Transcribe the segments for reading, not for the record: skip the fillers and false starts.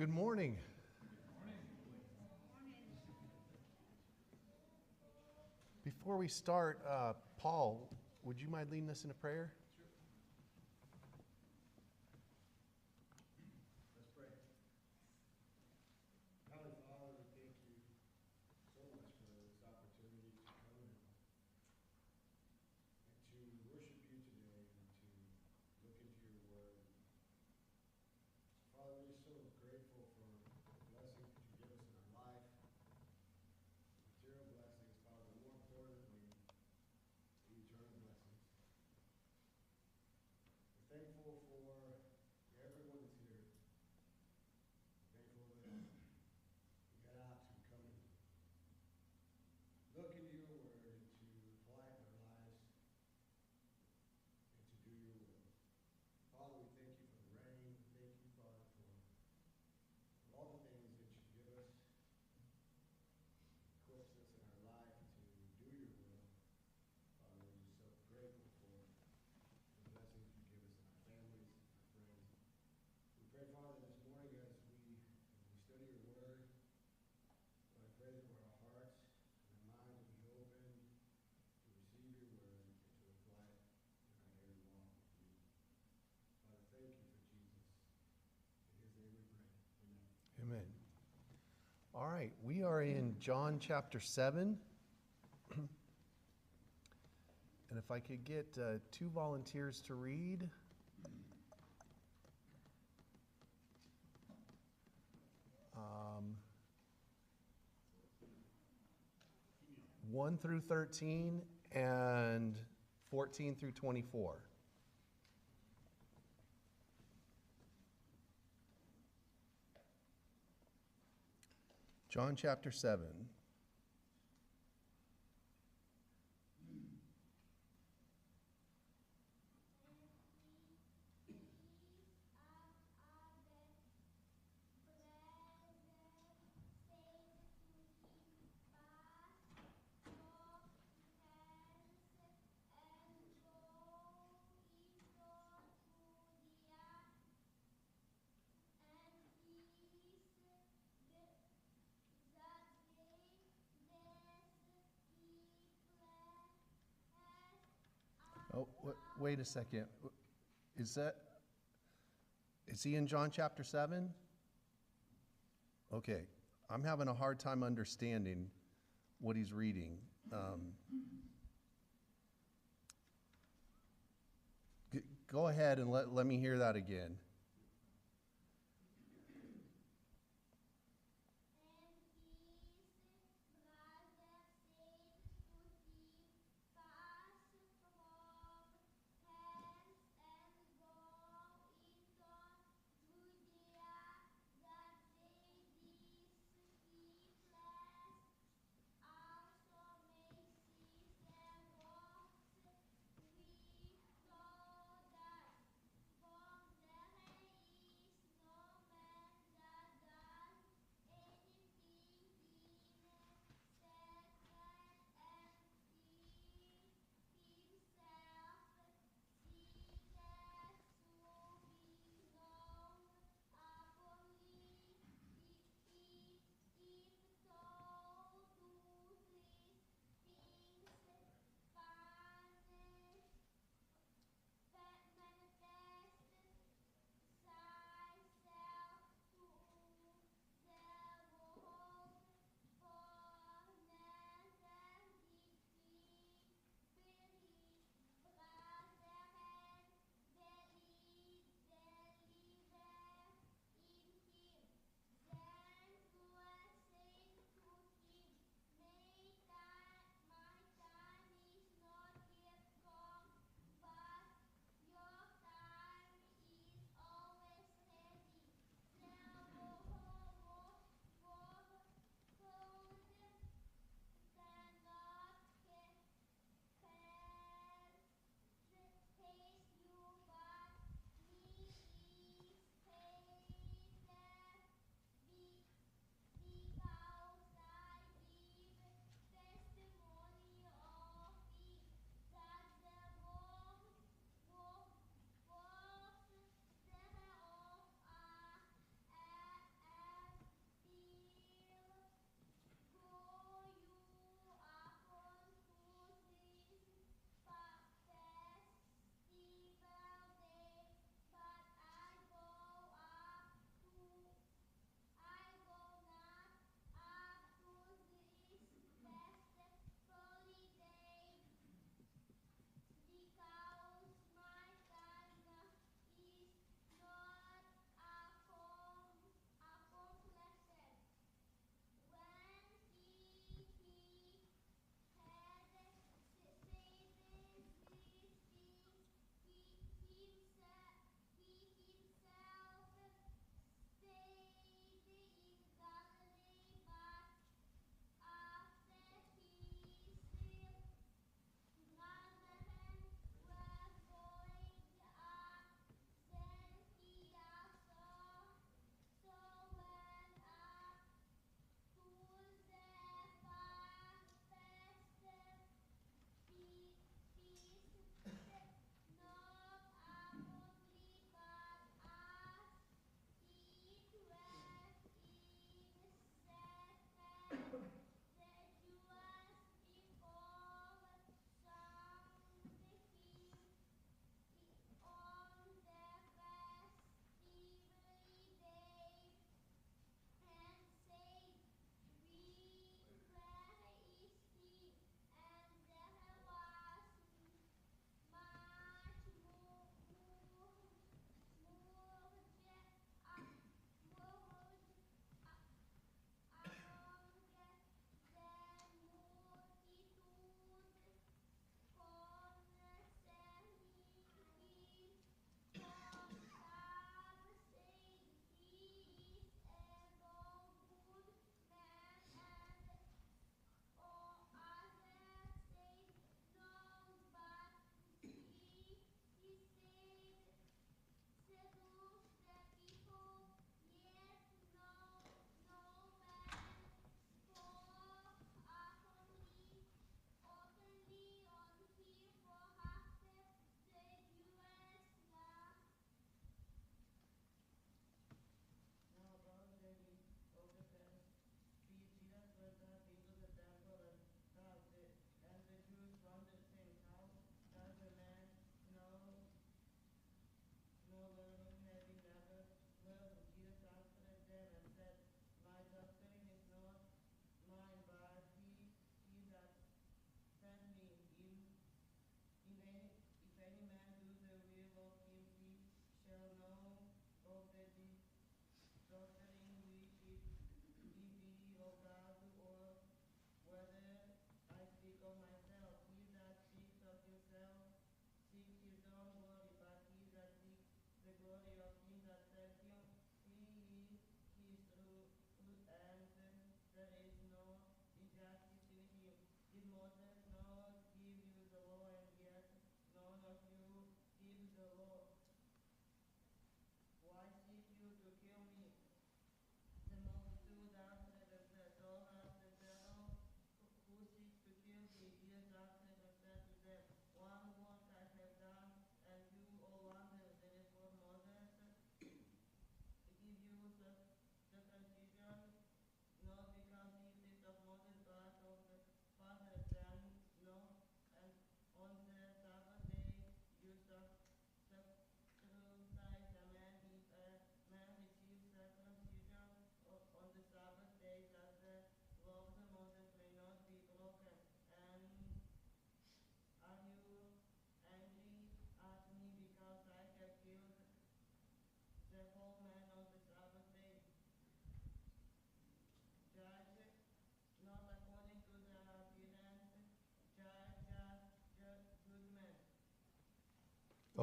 Good morning. Before we start, Paul, would you mind leading us in a prayer? Let's pray. Heavenly Father, we thank you so much for this opportunity to come and to worship you today and to look into your word. Father, we're just so grateful for the blessings that you give us in our life, material blessings, Father, but more importantly, the eternal blessings. We're thankful for everyone that's here. Thankful that we got out to come and look into your word and to apply it in our lives and to do your will. Father, we thank you for the rain. Thank you, Father, for all the things that you give us, equips us in our life to do your will. Father, we're just so grateful for the blessings you give us in our families, our friends. We pray, Father, this morning as we study your word, Lord, I pray that our hearts and our minds will be open to receive your word and to apply it in our daily walk with you. Father, thank you for Jesus. In his name we pray. Amen. Amen. All right, we are in John chapter 7. And if I could get two volunteers to read. 1 through 13 and 14 through 24. John chapter 7. Oh, wait a second. Is he in John chapter 7? Okay. I'm having a hard time understanding what he's reading. Go ahead and let me hear that again.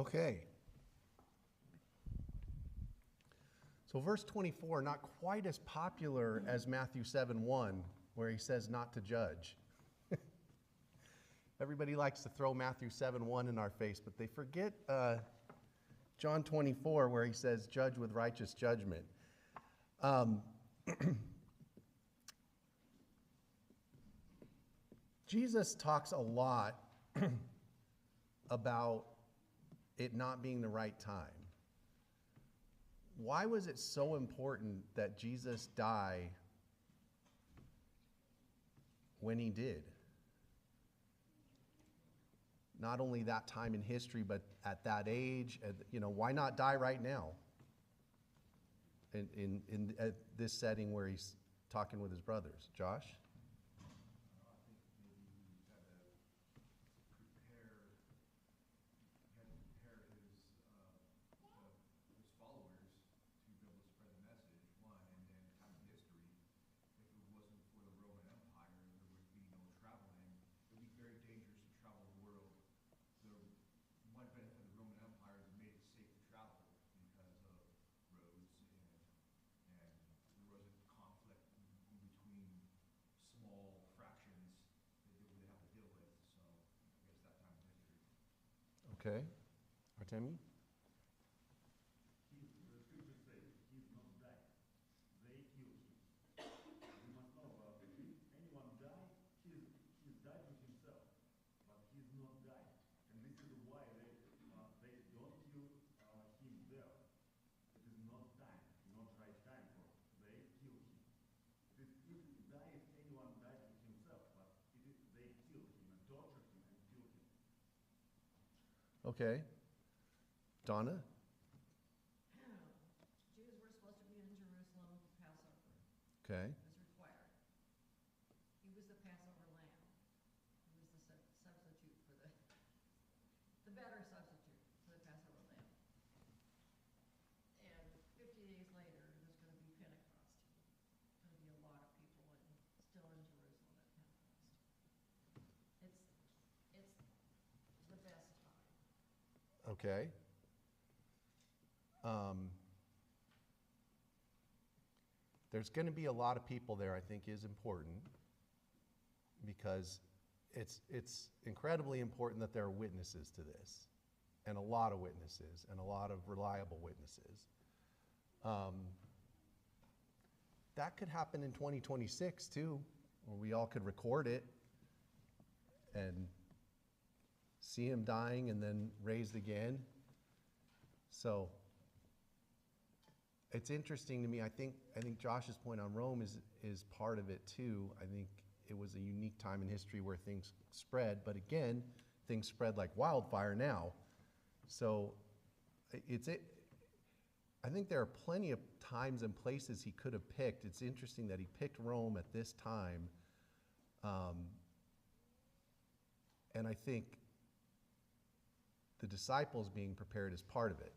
Okay. So verse 24, not quite as popular as Matthew 7:1, where he says not to judge. Everybody likes to throw Matthew 7:1 in our face, but they forget John 24, where he says, judge with righteous judgment. Jesus talks a lot about it not being the right time. Why was it so important that Jesus die when he did? Not only that time in history, but at that age, why not die right now? In this setting where he's talking with his brothers. Josh? Okay. Artemi? The scripture says he's not died. They killed him. We must know about it. If anyone died, he's died with himself. But he's not died. And this is why they don't kill him there. It is not time, not right time for it. They kill him. If anyone died with himself, but they kill him and torture him and kill him. Okay. Donna? Jews were supposed to be in Jerusalem for Passover. Okay. It was required. He was the Passover lamb. He was the substitute for the better substitute for the Passover lamb. And 50 days later, there's going to be Pentecost. There's going to be a lot of people still in Jerusalem at Pentecost. It's the best time. Okay. There's going to be a lot of people there, I think is important, because it's incredibly important that there are witnesses to this, and a lot of witnesses, and a lot of reliable witnesses. That could happen in 2026 too, where we all could record it and see him dying and then raised again. So it's interesting to me. I think Josh's point on Rome is part of it too. I think it was a unique time in history where things spread, but again, things spread like wildfire now. So I think there are plenty of times and places he could have picked. It's interesting that he picked Rome at this time. And I think the disciples being prepared is part of it.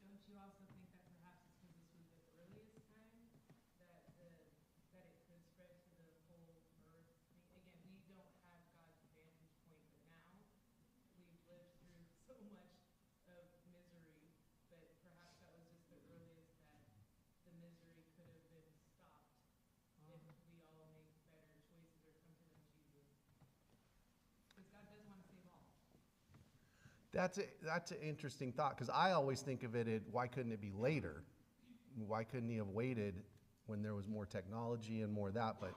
Don't you also think that perhaps it's because this was the earliest time that it could spread to the whole earth? Again, we don't have God's vantage point, but now we've lived through so much of misery that perhaps that was just the earliest that the misery could have been stopped if we all make better choices or come to know Jesus. Because God does want to save all. That's an interesting thought, because I always think of it at why couldn't it be later? Why couldn't he have waited when there was more technology and more of that? But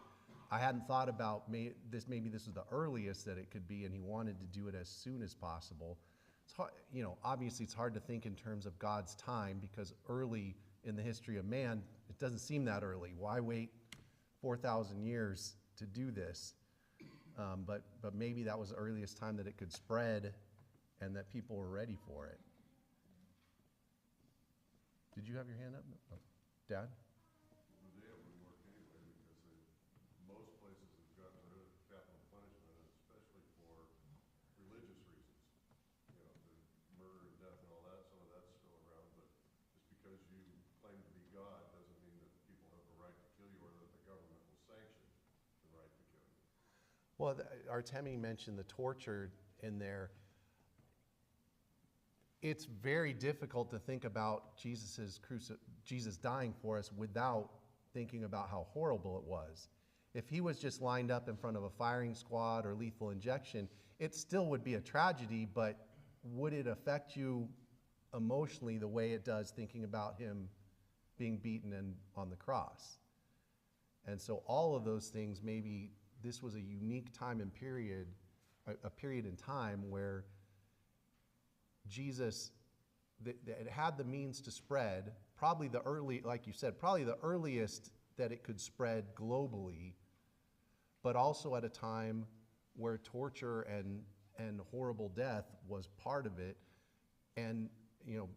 I hadn't thought about maybe this is the earliest that it could be, and he wanted to do it as soon as possible. It's hard, obviously it's hard to think in terms of God's time, because early in the history of man, it doesn't seem that early. Why wait 4,000 years to do this? But maybe that was the earliest time that it could spread and that people were ready for it. Did you have your hand up? Oh, Dad? Well, they wouldn't work anyway, because most places have gotten rid of capital punishment, especially for religious reasons. The murder and death and all that, some of that's still around, but just because you claim to be God doesn't mean that people have a right to kill you, or that the government will sanction the right to kill you. Well, Artemi mentioned the torture in there. it's very difficult to think about Jesus dying for us without thinking about how horrible it was. If he was just lined up in front of a firing squad or lethal injection, it still would be a tragedy, but would it affect you emotionally the way it does thinking about him being beaten and on the cross? And so all of those things, maybe this was a unique time and period, a period in time where Jesus, that it had the means to spread, probably the early, like you said, probably the earliest that it could spread globally, but also at a time where torture and horrible death was part of it. And, you know,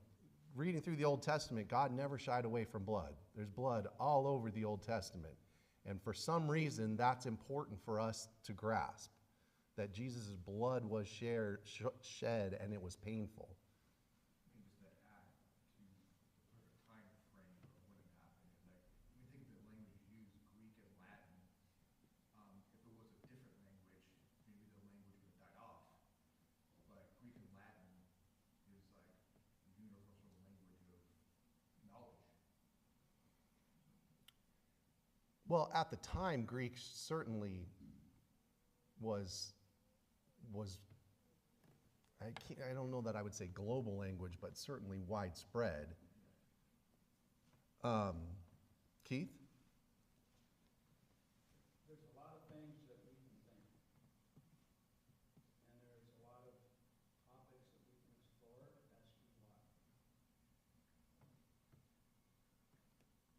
reading through the Old Testament, God never shied away from blood. There's blood all over the Old Testament. And for some reason, that's important for us to grasp, that Jesus' blood was shed and it was painful. And just to add to put a time frame of when it happened, like we think the language used, Greek and Latin. If it was a different language, maybe the language would have died off. But Greek and Latin is like the universal language of knowledge. Well, at the time, Greek certainly was I don't know that I would say global language, but certainly widespread. Keith? There's a lot of things that we can think, and there's a lot of topics that we can explore as to why.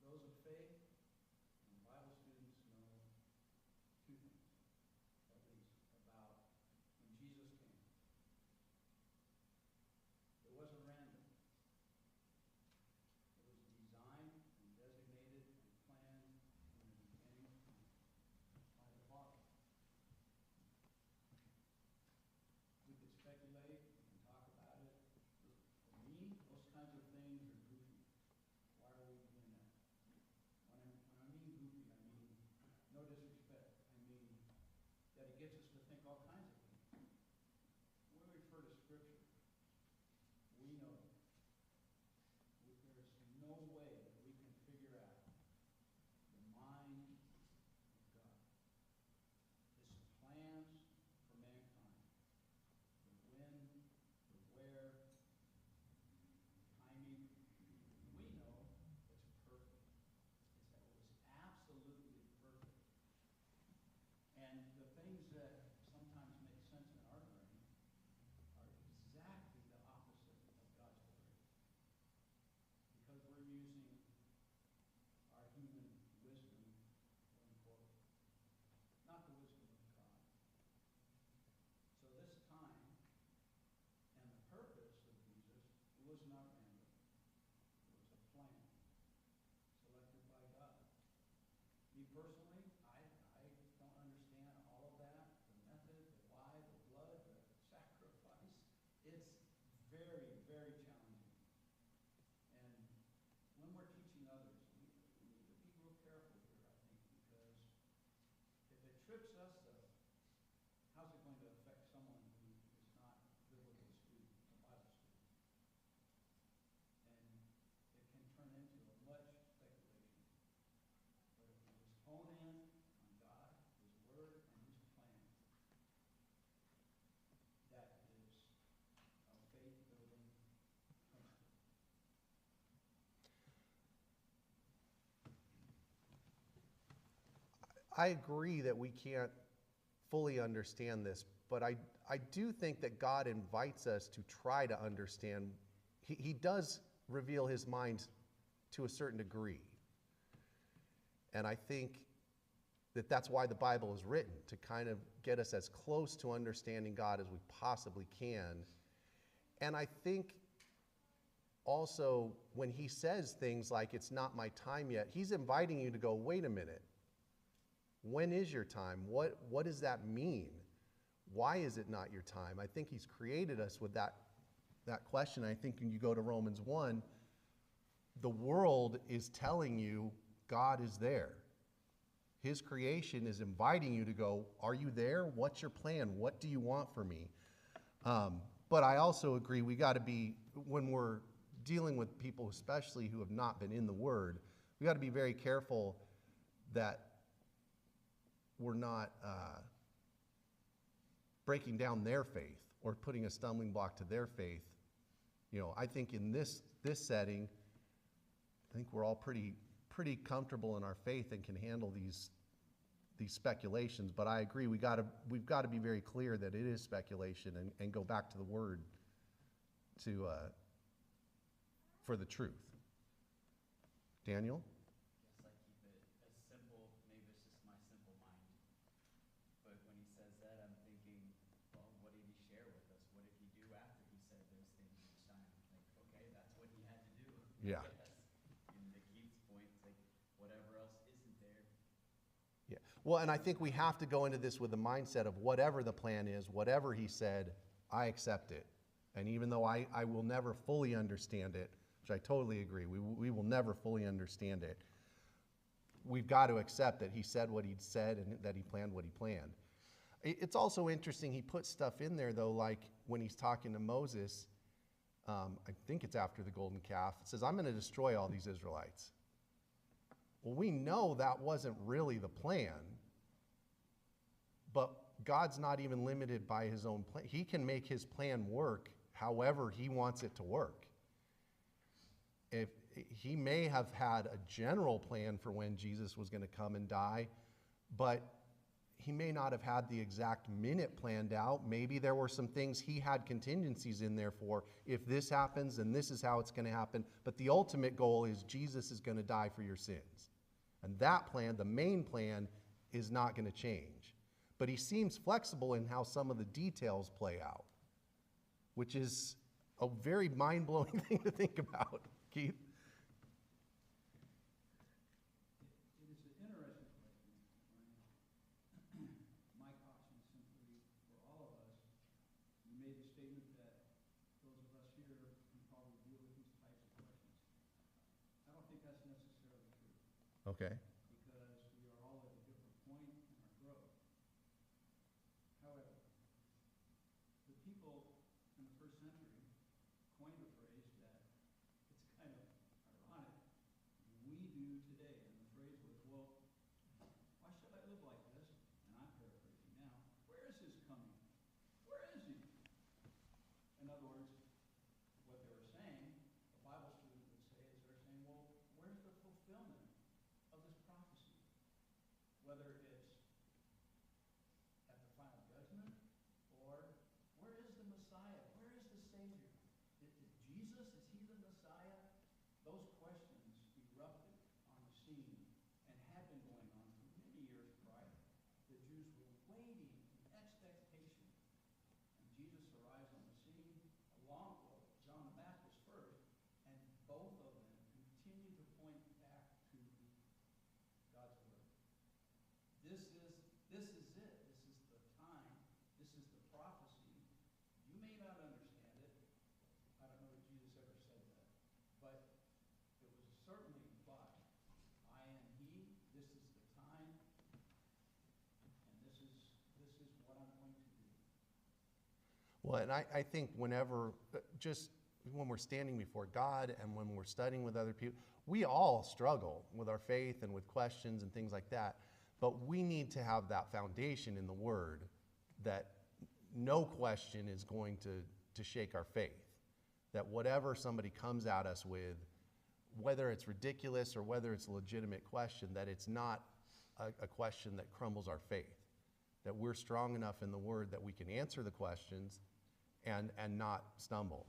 Those of faith and Bible students know two things, at least, about when Jesus came. It wasn't random. It was designed and designated and planned from the beginning of time by the Father. We could speculate, we can talk about it. For me, those kinds of things are goofy. Why are we doing that? When I mean goofy, I mean no disrespect. I mean that it gets us to think all kinds of things. When we refer to Scripture, we know there's no way that we can figure out the mind of God. His plans for mankind, the when, the where, the timing. We know it's perfect. It was absolutely perfect. And the things that sometimes make sense in our brain are exactly the opposite of God's word. Because we're using our human wisdom, quote unquote, not the wisdom of God. So this time and the purpose of Jesus was not random. It was a plan selected by God. Me personally, I don't understand all of that, the method, the why, the blood, the sacrifice. It's very, very challenging. And when we're teaching others, we need to be real careful here, I think, because if it trips us up, how's it going to affect someone who is not a biblical student, a Bible student? And it can turn into a much speculation. But if we just hone in on God, His Word, and His plan, that is a faith-building principle. I agree that we can't fully understand this, but I do think that God invites us to try to understand. He does reveal his mind to a certain degree. And I think that that's why the Bible is written, to kind of get us as close to understanding God as we possibly can. And I think also when he says things like, it's not my time yet, he's inviting you to go, wait a minute. When is your time? What does that mean? Why is it not your time? I think he's created us with that question. I think when you go to Romans 1, the world is telling you God is there. His creation is inviting you to go, are you there? What's your plan? What do you want from me? But I also agree, we got to be, when we're dealing with people especially who have not been in the Word, we got to be very careful that we're not breaking down their faith or putting a stumbling block to their faith. You know, I think in this setting, I think we're all pretty comfortable in our faith and can handle these speculations. But I agree, we've got to be very clear that it is speculation and go back to the Word for the truth. Daniel? Yes, I keep it as simple, maybe it's just my simple mind. But when he says that, I'm thinking, well, what did he share with us? What did he do after he said those things each time? Like, okay, that's what he had to do. Yeah. Yes. And to Keith's point, it's like, whatever else isn't there. Yeah. Well, and I think we have to go into this with the mindset of whatever the plan is, whatever he said, I accept it. And even though I will never fully understand it, which I totally agree, we will never fully understand it, we've got to accept that he said what he'd said and that he planned what he planned. It's also interesting, he put stuff in there, though, like when he's talking to Moses, I think it's after the golden calf, it says, I'm going to destroy all these Israelites. Well, we know that wasn't really the plan, but God's not even limited by his own plan. He can make his plan work however he wants it to work. If he may have had a general plan for when Jesus was going to come and die, but he may not have had the exact minute planned out. Maybe there were some things he had contingencies in there for. If this happens, then this is how it's going to happen. But the ultimate goal is Jesus is going to die for your sins. And that plan, the main plan, is not going to change. But he seems flexible in how some of the details play out, which is a very mind-blowing thing to think about. Keith? It is an interesting question, Ryan. My caution is simply for all of us, you made the statement that those of us here can probably deal with these types of questions. I don't think that's necessarily true, Okay. because we are all at a different point in our growth. However, the people in the first century coined a phrase that it's kind of ironic we do today. And the phrase was, well, why should I live like this? And I'm paraphrasing now. Where is his coming? Where is he? In other words, what they were saying, a Bible student would say, is they're saying, well, where's the fulfillment of this prophecy? Whether it's at the final judgment, or where is the Messiah? Where is the Savior? Is Jesus, is he the Messiah? Those questions erupted on the scene and had been going on for many years prior. The Jews were waiting in expectation. And Jesus arrives on the scene along with John the Baptist first, and both of them continue to point back to God's word. This is it. This is the time. This is the prophecy. You may not understand it. I don't know that Jesus ever said that. But it was certainly implied. I am he. This is the time. And this is what I'm going to do. Well, and I think whenever, just when we're standing before God and when we're studying with other people, we all struggle with our faith and with questions and things like that. But we need to have that foundation in the Word that no question is going to shake our faith. That whatever somebody comes at us with, whether it's ridiculous or whether it's a legitimate question, that it's not a question that crumbles our faith. That we're strong enough in the Word that we can answer the questions and not stumble.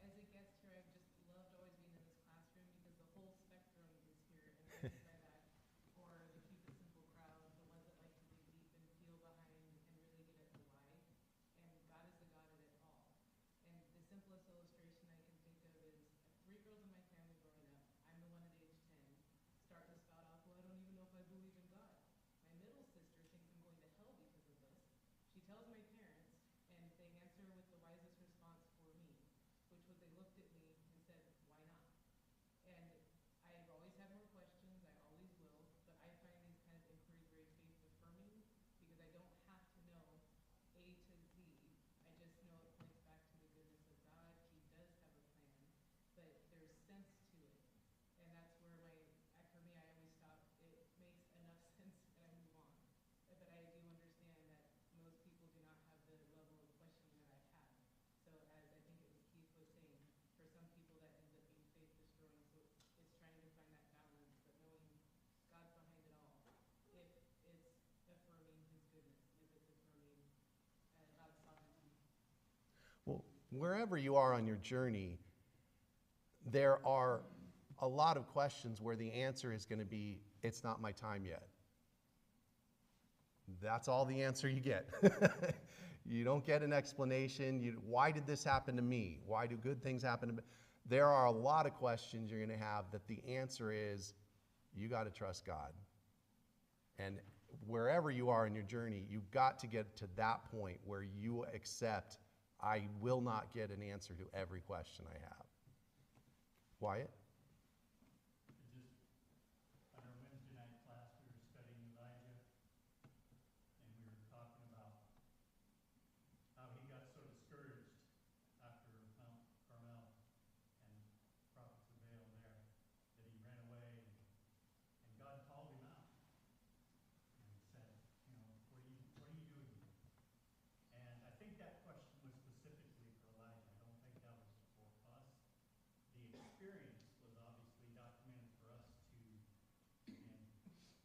As a guest here, I've just loved always being in this classroom because the whole spectrum is here. And I mean by that, for the keep it simple crowd, the ones that like to dig deep and feel behind and really get at the why. And God is the God of it all. And the simplest illustration I can think of is I have 3 girls in my family growing up. I'm the one at age 10, starting to spout off, well, I don't even know if I believe in God. My middle sister thinks I'm going to hell because of this. She tells my parents, and they answer with the wisest response for wherever you are on your journey, there are a lot of questions where the answer is going to be, it's not my time yet. That's all the answer you get. You don't get an explanation. Why did this happen to me? Why do good things happen to me? There are a lot of questions you're going to have that the answer is, you got to trust God. And wherever you are in your journey, you've got to get to that point where you accept, I will not get an answer to every question I have. Wyatt? Just on our Wednesday night class, we were studying Elijah, and we were talking about how he got so discouraged after Mount Carmel and prophets of Baal there, that he ran away, and God called him out and said, you know, what are you doing here? And I think that question was specifically for Elijah. I don't think that was for us. The experience was obviously documented for us to, again,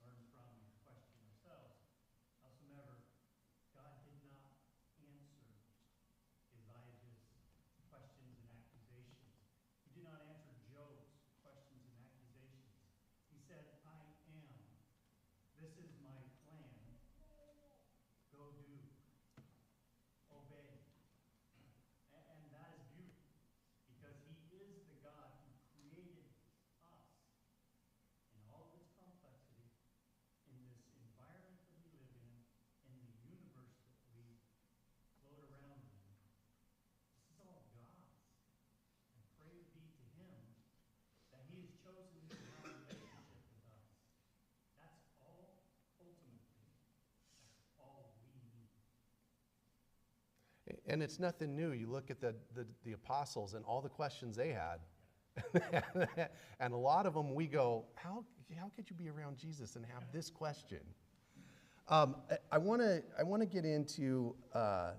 learn from and question ourselves. Howsoever, God did not answer Elijah's questions and accusations. He did not answer Job's questions and accusations. He said, I am. This is my plan. Go do. Obey. And that is beautiful, because he is the God who created us in all of its complexity, in this environment that we live in the universe that we float around in. This is all God's. And praise be to him that he has chosen to have a relationship with us. That's all, ultimately, that's all we need. And it's nothing new. You look at the apostles and all the questions they had. And a lot of them we go, how could you be around Jesus and have this question? I want to get into, I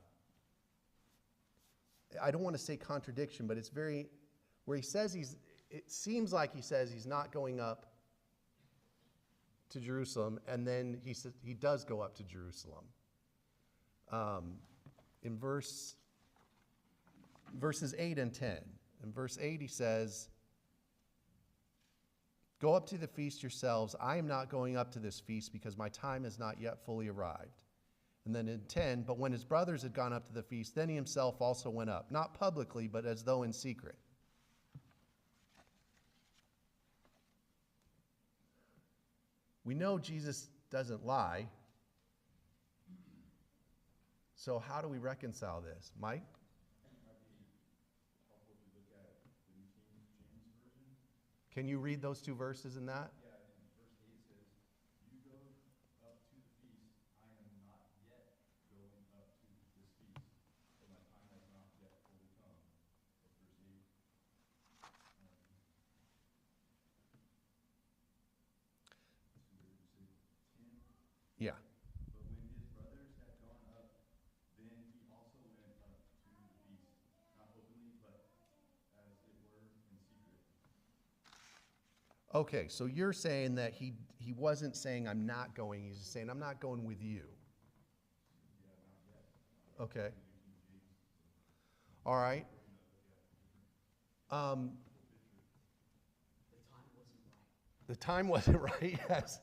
don't want to say contradiction, but it's very, where he says it seems like he says he's not going up to Jerusalem, and then he says he does go up to Jerusalem. In verses 8 and 10. In verse 8 he says, go up to the feast yourselves. I am not going up to this feast because my time has not yet fully arrived. And then in 10, but when his brothers had gone up to the feast, then he himself also went up, not publicly, but as though in secret. We know Jesus doesn't lie. So how do we reconcile this? Mike? Can you read those two verses in that? Yeah, in verse 8 says, you go up to the feast, I am not yet going up to this feast, for my time has not yet fully come. That's verse 8. Yeah. But when his brothers had gone up, then he also went up to the feast, not openly, but as it were in secret. Okay, so you're saying that he wasn't saying I'm not going, he's just saying I'm not going with you. Okay. All right. The time wasn't right, yes.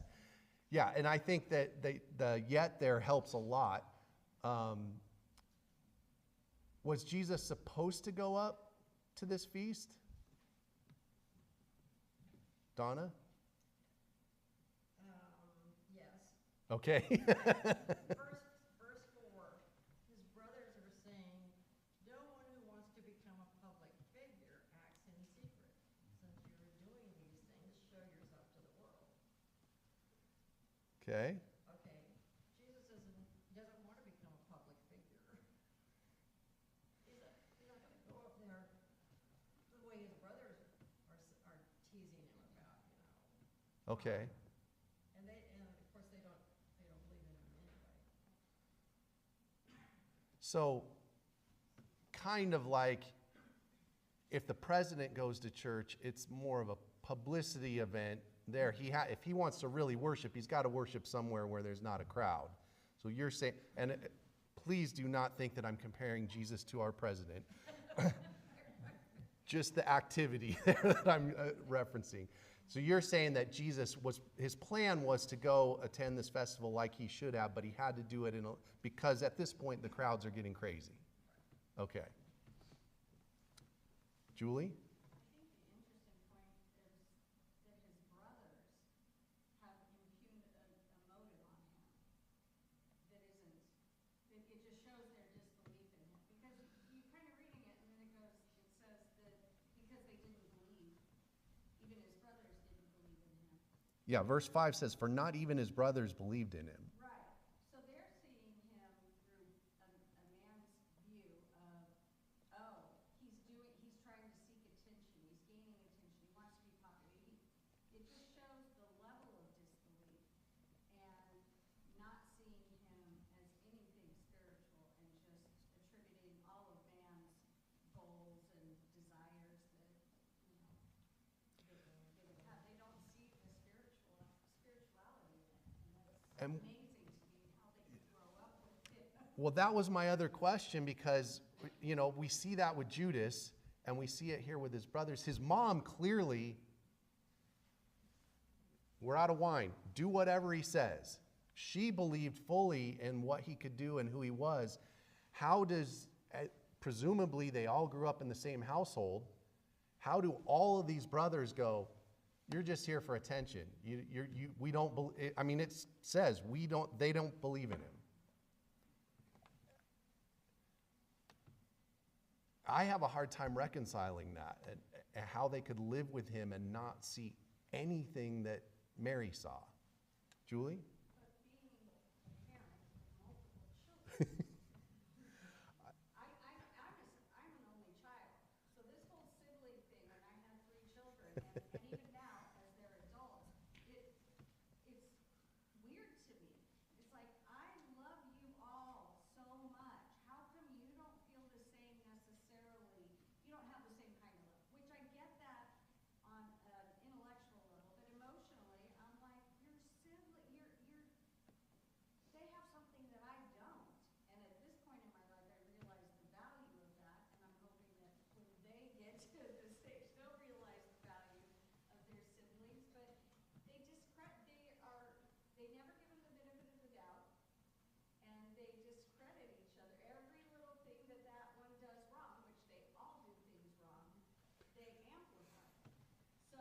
Yeah, and I think that the yet there helps a lot. Was Jesus supposed to go up to this feast? Donna? Yes. Okay. Verse 4, his brothers are saying, no one who wants to become a public figure acts in secret. Since you're doing these things, show yourself to the world. Okay. Okay, Jesus doesn't want to become a public figure. He's not going to go up there the way his brothers are teasing him about, you know. Okay. And of course they don't believe in him anyway. So, kind of like if the president goes to church, it's more of a publicity event. There, if he wants to really worship, he's got to worship somewhere where there's not a crowd. So you're saying, and please do not think that I'm comparing Jesus to our president. just the activity there that I'm referencing. So you're saying that his plan was to go attend this festival like he should have, but he had to do it because at this point the crowds are getting crazy. Okay. Julie? I think the interesting point is that his brothers have impugned a motive on him that isn't, it just shows their disbelief in him. Because you're kind of reading it, and then it says that because they didn't believe, even his brothers didn't believe in him. Yeah, verse 5 says, "For not even his brothers believed in him." Right. So they're seeing him through a man's view of, oh, he's trying to seek attention, he's gaining attention, he wants to be popular. It just shows the level of disbelief and not seeing him as anything spiritual and just attributing all of man's goals and desires that, that they have. They don't see the spirituality in it. And that's amazing to me how they can grow up with it. Well, that was my other question because, we see that with Judas and we see it here with his brothers. His mom clearly, we're out of wine. Do whatever he says. She believed fully in what he could do and who he was. How does, presumably they all grew up in the same household. How do all of these brothers go, you're just here for attention. We don't, it says they don't believe in him. I have a hard time reconciling that and how they could live with him and not see anything that Mary saw. Julie? But being a parent of multiple children, I'm an only child. So this whole sibling thing, and I have 3 children, and even now, as they're adults, it's weird to me. It's like, I love you all so much. How come you don't feel the same necessarily? You don't have the same kind of love, which I get that on an intellectual level, but emotionally, I'm like, your sibling, they have something that I don't. And at this point in my life, I realize the value of that, and I'm hoping that when they get to the stage, they'll realize the value of their siblings. But they never give them the benefit of the doubt, and they discredit each other. Every little thing that one does wrong, which they all do things wrong, they amplify. So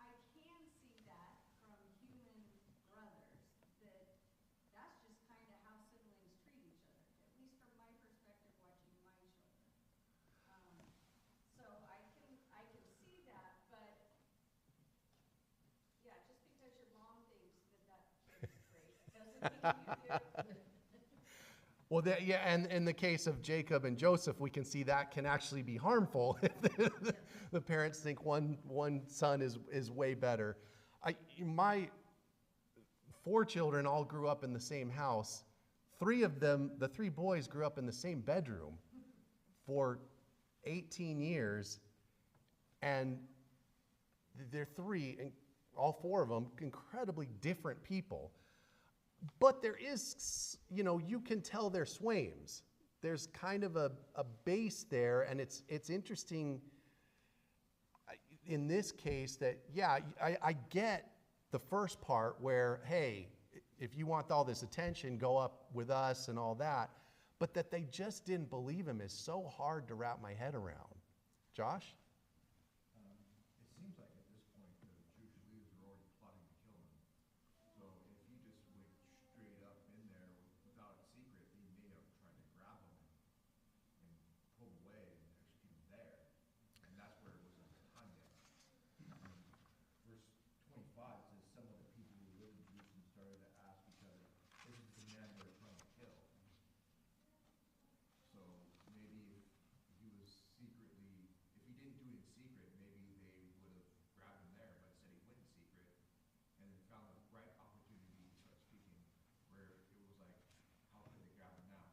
I can see that from human brothers, that's just kind of how siblings treat each other, at least from my perspective watching my children. So I can see that, but yeah, just because your mom thinks that kid is great doesn't mean you do. Well, and in the case of Jacob and Joseph, we can see that can actually be harmful if the parents think one son is way better. My 4 children all grew up in the same house. 3 of them, the 3 boys, grew up in the same bedroom for 18 years, and they're 3, and all 4 of them, incredibly different people. But there is, you can tell they're swains. There's kind of a base there, and it's interesting in this case that, yeah, I get the first part where, hey, if you want all this attention, go up with us and all that. But that they just didn't believe him is so hard to wrap my head around. Josh? It seems like at this point the Jewish leaders were already plotting to kill him. So if he just went straight up in there without a secret, they may have tried to grab him and pull him away and execute him there. And that's where it wasn't time yet. Verse 25 says, some of the people who lived in Jerusalem started to ask each other, this is the man they're trying to kill. So maybe if he was secretly, if he didn't do it in secret, maybe they would have grabbed him there, but instead he went in secret and then found the right opportunity to start speaking, where it was like, how could they grab him now?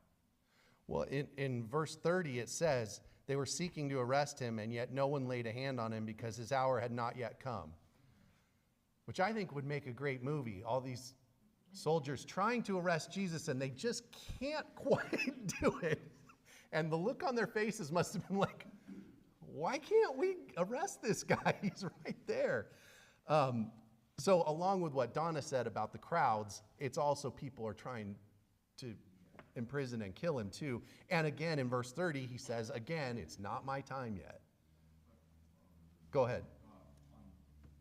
Well, in verse 30, it says, they were seeking to arrest him, and yet no one laid a hand on him because his hour had not yet come. Which I think would make a great movie. All these soldiers trying to arrest Jesus, and they just can't quite do it. And the look on their faces must have been like, why can't we arrest this guy? He's right there. So along with what Donna said about the crowds, it's also people are trying to imprison and kill him too. And again, in verse 30, he says, again, it's not my time yet. Go ahead. On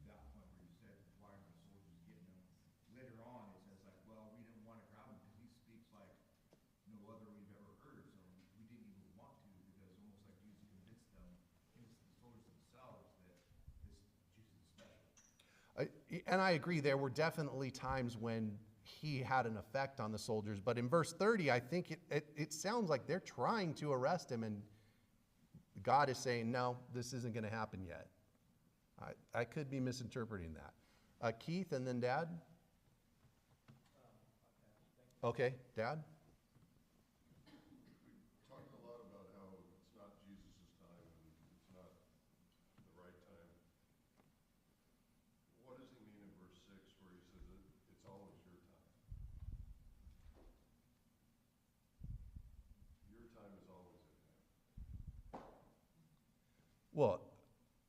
that point where you said, why are the soldiers getting him? Later on, it says like, well, we didn't want to grab him because he speaks like no other we've ever heard, so we didn't even want to, because almost like Jesus convinced them, convinced the soldiers themselves that this Jesus is special. And I agree, there were definitely times when he had an effect on the soldiers. But in verse 30, I think it sounds like they're trying to arrest him, and God is saying, no, this isn't going to happen yet. I could be misinterpreting that. Keith, and then Dad? Okay, Dad? Talking a lot about how it's not Jesus' time and it's not the right time. What does he mean in verse 6 where he says it's always your time? Your time is always at hand. Well,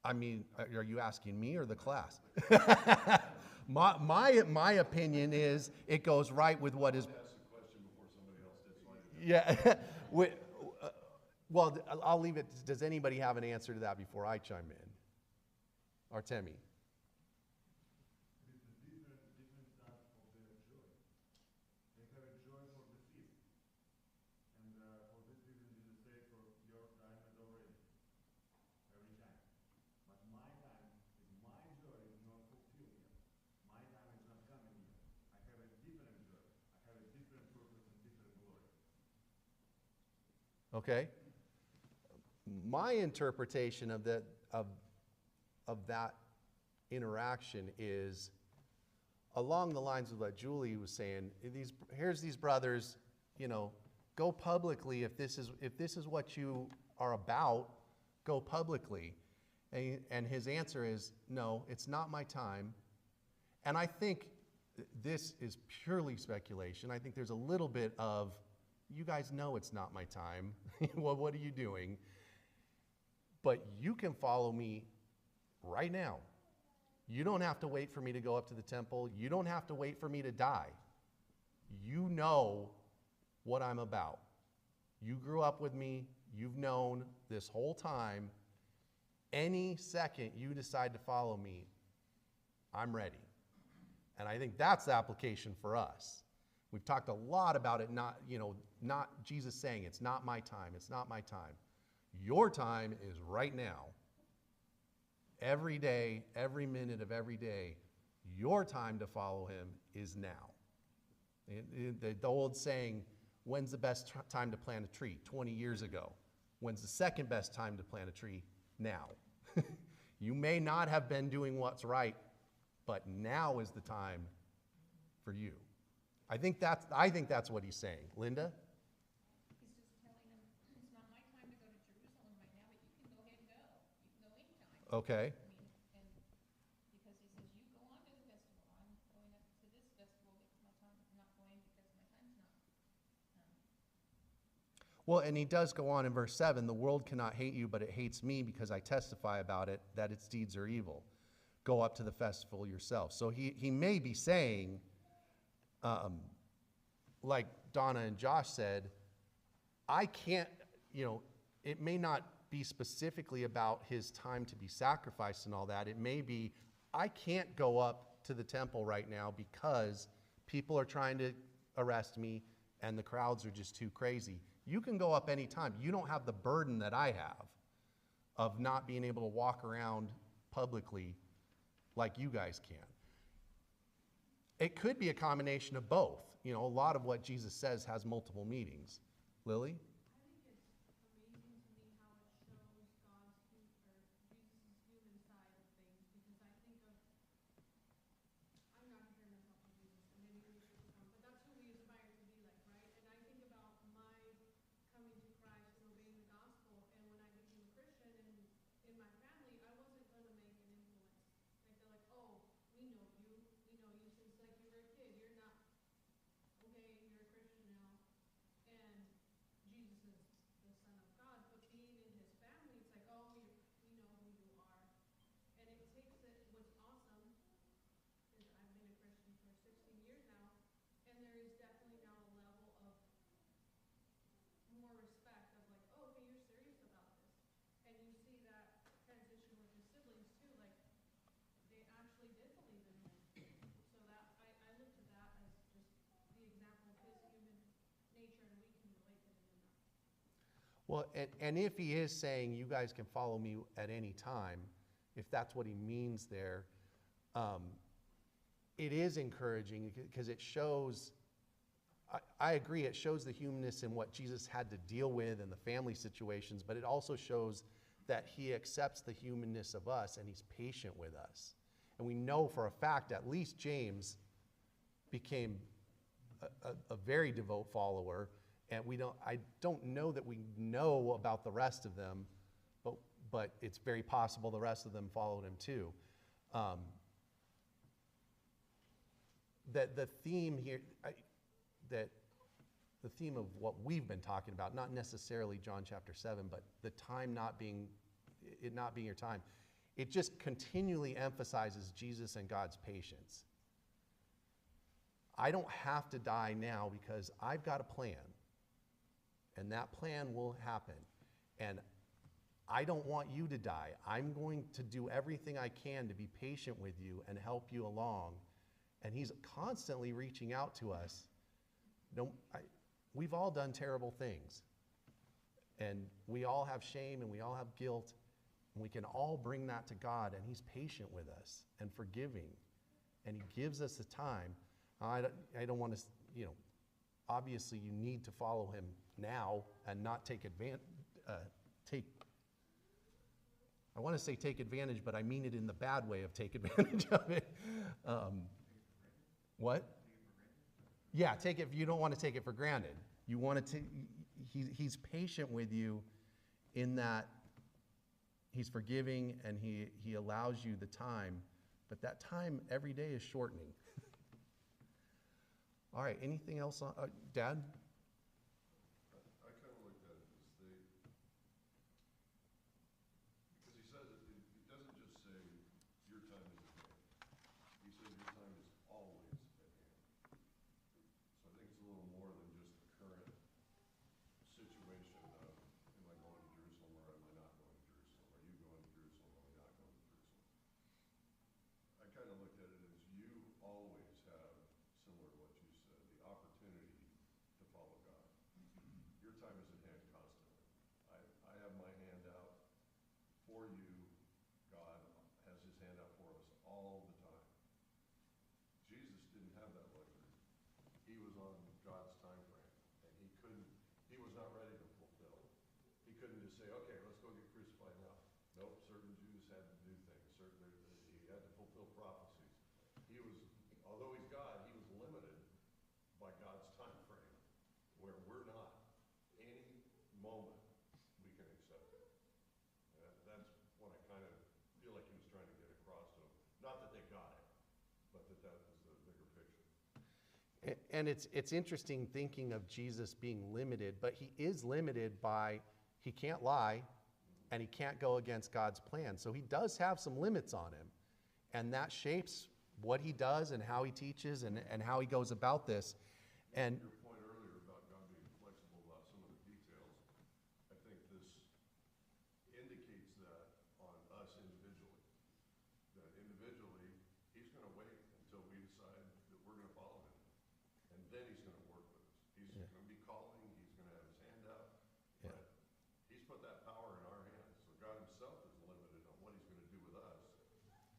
I mean, are you asking me or the class? my opinion is it goes right with what is. I asked the question before somebody else did, so I didn't. Yeah. Well, I'll leave it. Does anybody have an answer to that before I chime in? Artemi. It is a different type of their joy. They have a joy for the feast. And for this reason, Jesus said, for your time is already, every time. But my time is my joy is not fulfilled yet. My time is not coming yet. I have a different joy. I have a different purpose and different glory. Okay. My interpretation of that interaction is along the lines of what Julie was saying. Here's these brothers, go publicly if this is what you are about. Go publicly, and his answer is no. It's not my time. And I think this is purely speculation. I think there's a little bit of, you guys know it's not my time. Well, what are you doing? But you can follow me right now. You don't have to wait for me to go up to the temple. You don't have to wait for me to die. You know what I'm about. You grew up with me. You've known this whole time. Any second you decide to follow me, I'm ready. And I think that's the application for us. We've talked a lot about it, not Jesus saying, it's not my time, it's not my time. Your time is right now. Every day, every minute of every day, your time to follow him is now. The old saying, when's the best time to plant a tree? 20 years ago. When's the second best time to plant a tree? Now. You may not have been doing what's right, but now is the time for you. I think that's what he's saying. Linda? He's just telling them, it's not my time to go to Jerusalem right now, but you can go ahead and go. You can go anytime. Okay. I mean, and because he says, you go on to the festival. I'm going up to this festival because my time, I'm not going because my time's not. Well, and he does go on in verse 7, the world cannot hate you, but it hates me because I testify about it, that its deeds are evil. Go up to the festival yourself. So he may be saying, like Donna and Josh said, I can't, it may not be specifically about his time to be sacrificed and all that. It may be, I can't go up to the temple right now because people are trying to arrest me and the crowds are just too crazy. You can go up anytime. You don't have the burden that I have of not being able to walk around publicly like you guys can. It could be a combination of both. A lot of what Jesus says has multiple meanings. Lily? I think it's amazing to me how it shows Jesus' human side of things, because I think of, I'm not comparing myself to Jesus, and maybe we should become, but that's who we aspire to be like, right? And I think about my coming to Christ and obeying the gospel, and when I became a Christian, and in my family, I wasn't going to make an influence. Like, they're like, oh, we know you since like you were a kid, you're not, okay, you're a Christian now. And Jesus Well, and if he is saying you guys can follow me at any time, if that's what he means there, it is encouraging because it shows, I agree, it shows the humanness in what Jesus had to deal with and the family situations, but it also shows that he accepts the humanness of us and he's patient with us. And we know for a fact, at least James became a very devout follower. And I don't know that we know about the rest of them, but it's very possible the rest of them followed him too. That the theme here, that the theme of what we've been talking about, not necessarily John chapter 7, but the time not being your time, it just continually emphasizes Jesus and God's patience. I don't have to die now because I've got a plan. And that plan will happen. And I don't want you to die. I'm going to do everything I can to be patient with you and help you along. And he's constantly reaching out to us. We've all done terrible things. And we all have shame and we all have guilt. And we can all bring that to God. And he's patient with us and forgiving. And he gives us the time. I don't want to, obviously you need to follow him now and not take advantage, I want to say take advantage, but I mean it in the bad way of take advantage of it. What? Yeah, take it, you don't want to take it for granted. You want to, he's patient with you in that he's forgiving and he allows you the time, but that time every day is shortening. All right, anything else on, Dad? I kind of looked at it as because he says it doesn't just say your time is at hand. He says your time is always at hand. So I think it's a little more than just the current situation of, am I going to Jerusalem or am I not going to Jerusalem? Are you going to Jerusalem or are we not going to Jerusalem? I kind of looked at it as you always have, similar to what you said, the opportunity to follow God. Your time is at hand constantly. I have my hand out for you. God has his hand out for us all the time. Jesus didn't have that luxury. He was on God's time frame, and he was not ready to fulfill. He couldn't just say, okay, let's go get crucified now. Nope, certain Jews had to do things. He had to fulfill prophecies. Although he's God, he was limited by God's time frame, where we're not. Any moment we can accept it. That's what I kind of feel like he was trying to get across to them. Not that they got it, but that was the bigger picture. And it's interesting thinking of Jesus being limited, but he is limited by, he can't lie and he can't go against God's plan. So he does have some limits on him. And that shapes what he does and how he teaches and how he goes about this. And Your point earlier about God being flexible about some of the details, I think this indicates that on us individually. That individually, he's going to wait until we decide that we're going to follow him. And then he's going to work with us. He's going to be calling, he's going to have his hand out. Yeah. But he's put that power in our hands. So God himself is limited on what he's going to do with us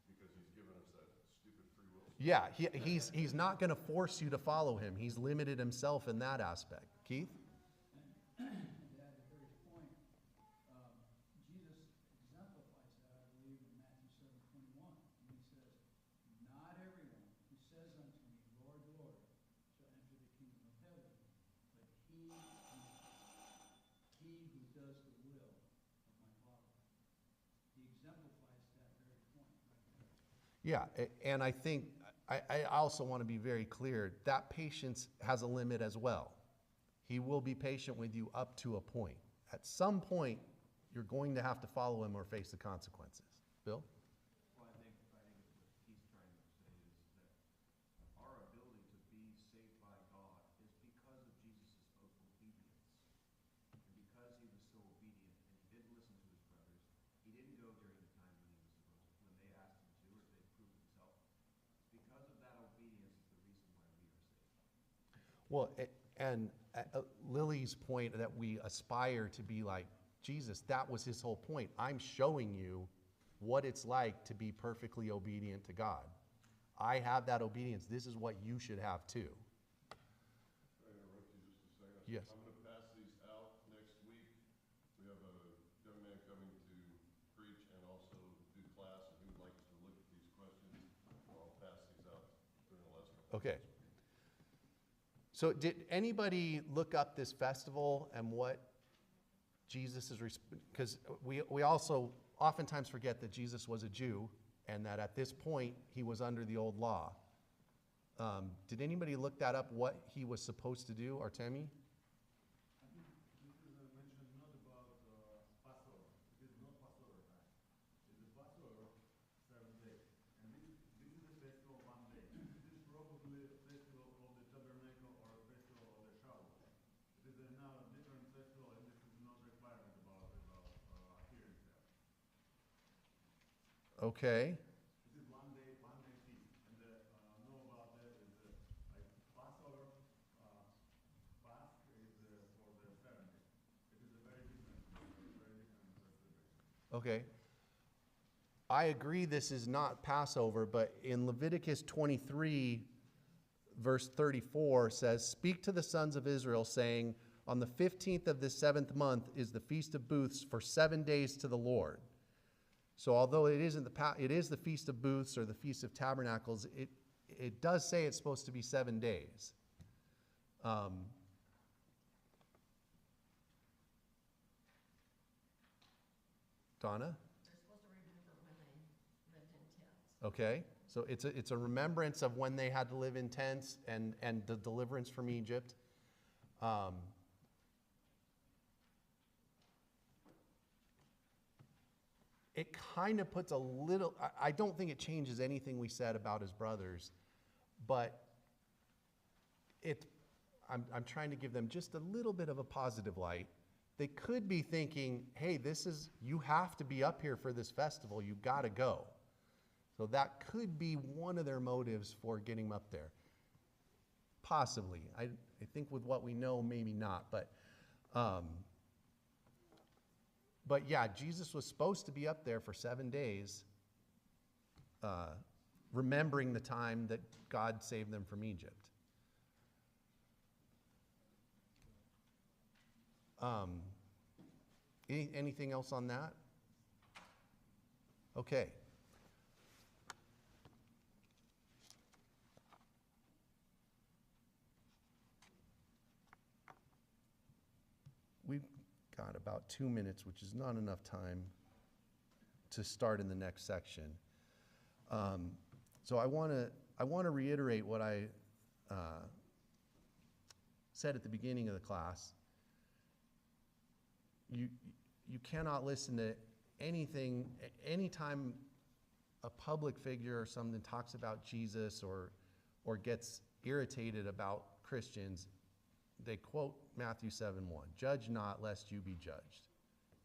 because he's given us that stupid free will. yeah, he's not going to force you to follow him. He's limited himself in that aspect. Keith? And to add to Harry's point, Jesus exemplifies that, I believe, in Matthew 7:21. And he says, not everyone who says unto me, Lord, Lord, shall enter the kingdom of heaven, but he who does the will of my Father. He exemplifies that very point right there. Yeah, and I think, I also want to be very clear, that patience has a limit as well. He will be patient with you up to a point. At some point, you're going to have to follow him or face the consequences. Bill? Well, I think what he's trying to say is that our ability to be saved by God is because of Jesus' obedience. And because he was so obedient and he didn't listen to his brothers, he didn't go during the time when they asked him to or they proved himself. Because of that obedience is the reason why we are saved. Well, and Lily's point that we aspire to be like Jesus, that was his whole point. I'm showing you what it's like to be perfectly obedient to God. I have that obedience. This is what you should have too. Can I interrupt you just a second? Yes. I'm gonna pass these out next week. We have a young man coming to preach and also do class, and he would like us to look at these questions. I'll pass these out during the last couple. Okay. So did anybody look up this festival and what Jesus is, because we also oftentimes forget that Jesus was a Jew and that at this point he was under the old law. Did anybody look that up, what he was supposed to do, Artemi? I think this is mentioned not about Passover. It is not Passover time. It is Passover 7 days. And this is a festival 1 day. This is probably a festival of the tabernacle or a festival of the Shavuot. It is now a different festival, and this is not requirement about appearance there. Okay. This is 1 day feast. And know about that is like Passover, Pascha is for the 7 days. It is a very different celebration. Okay. I agree this is not Passover, but in Leviticus 23, verse 34 says, "Speak to the sons of Israel, saying, on the 15th of this 7th month is the Feast of Booths for 7 days to the Lord." So although it is the Feast of Booths or the Feast of Tabernacles, it does say it's supposed to be 7 days. Donna? They're supposed to remember when they lived in tents. Okay, so it's a remembrance of when they had to live in tents and the deliverance from Egypt. It kind of puts a little, I don't think it changes anything we said about his brothers, but I'm trying to give them just a little bit of a positive light. They could be thinking, hey, you have to be up here for this festival, you gotta go. So that could be one of their motives for getting him up there. Possibly. I think with what we know, maybe not. But yeah, Jesus was supposed to be up there for 7 days, remembering the time that God saved them from Egypt. Anything else on that? Okay. We've got about 2 minutes, which is not enough time to start in the next section. So I want to reiterate what I said at the beginning of the class. You cannot listen to anything, anytime a public figure or something talks about Jesus or gets irritated about Christians, they quote Matthew 7:1, "Judge not, lest you be judged."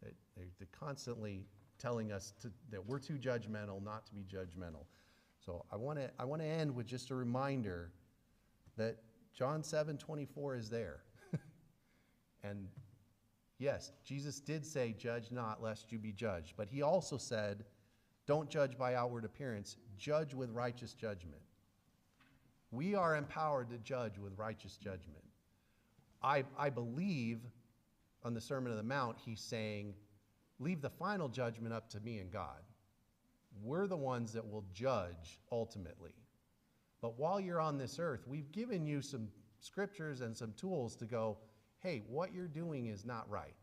They're constantly telling us that we're too judgmental, not to be judgmental. So I want to end with just a reminder that John 7:24 is there. And yes, Jesus did say, "Judge not, lest you be judged." But he also said, "Don't judge by outward appearance, judge with righteous judgment." We are empowered to judge with righteous judgment. I believe on the Sermon on the Mount, he's saying, leave the final judgment up to me and God. We're the ones that will judge ultimately. But while you're on this earth, we've given you some scriptures and some tools to go, hey, what you're doing is not right.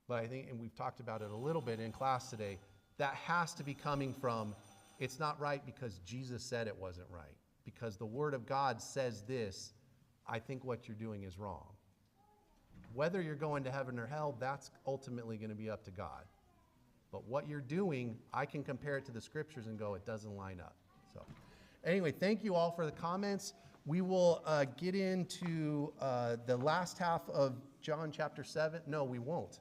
But I think, and we've talked about it a little bit in class today, that has to be coming from, it's not right because Jesus said it wasn't right. Because the Word of God says this, I think what you're doing is wrong. Whether you're going to heaven or hell, that's ultimately going to be up to God. But what you're doing, I can compare it to the scriptures and go, it doesn't line up. So anyway, thank you all for the comments. We will get into the last half of John chapter 7. No, we won't.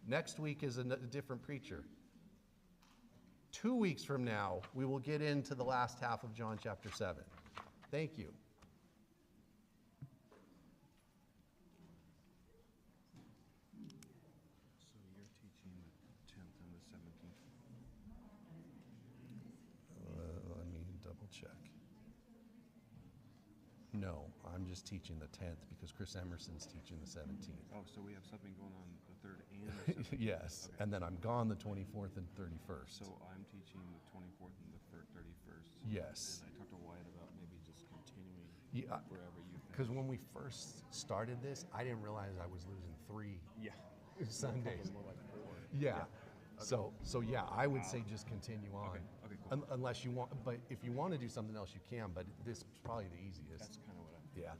Next week is a different preacher. 2 weeks from now, we will get into the last half of John chapter 7. Thank you. I'm just teaching the 10th because Chris Emerson's teaching the 17th. Oh, so we have something going on the 3rd and the 7th. Yes, Okay. and then I'm gone the 24th and 31st. So I'm teaching the 24th and the 31st. Yes. And I talked to Wyatt about maybe just continuing Yeah, wherever you think. because when we first started this, I didn't realize I was losing 3 Yeah. Sundays. More like 4. Yeah. So yeah, I would say just continue on. Okay, cool. Unless you want, but if you want to do something else, you can, but this is probably the easiest. That's kind of what I. Yeah.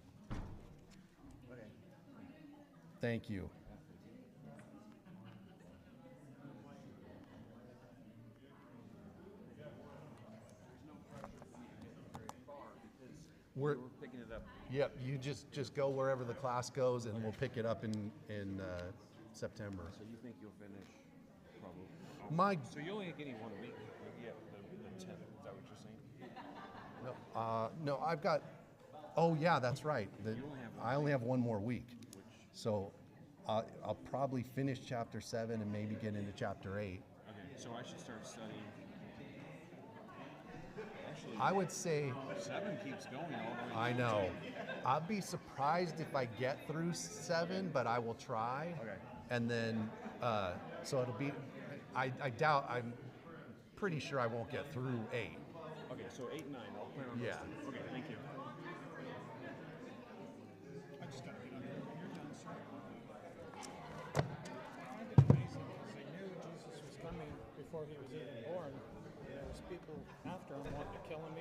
Okay. Thank you. We're, We're picking it up. yep, you just go wherever the class goes and we'll pick it up in September. So you think you'll finish probably? So you're only getting 1 week. Yeah, the 10th. Is that what you're saying? no, I've got, oh yeah, that's right. You only have one I only have one more week. So I'll probably finish chapter 7 and maybe get into chapter 8. Okay, so I should start studying. Actually, I would say, 7 keeps going all the way. I know. I'll be surprised if I get through 7, but I will try. Okay. And then, so it'll be, I doubt, I'm pretty sure I won't get through 8. Okay, so 8 and 9. I'll plan on those Yeah. two. Okay, thank you. I just gotta get on there. You're done, sir. I find it amazing because they knew Jesus was coming before he was even born. There was people after him wanting to kill him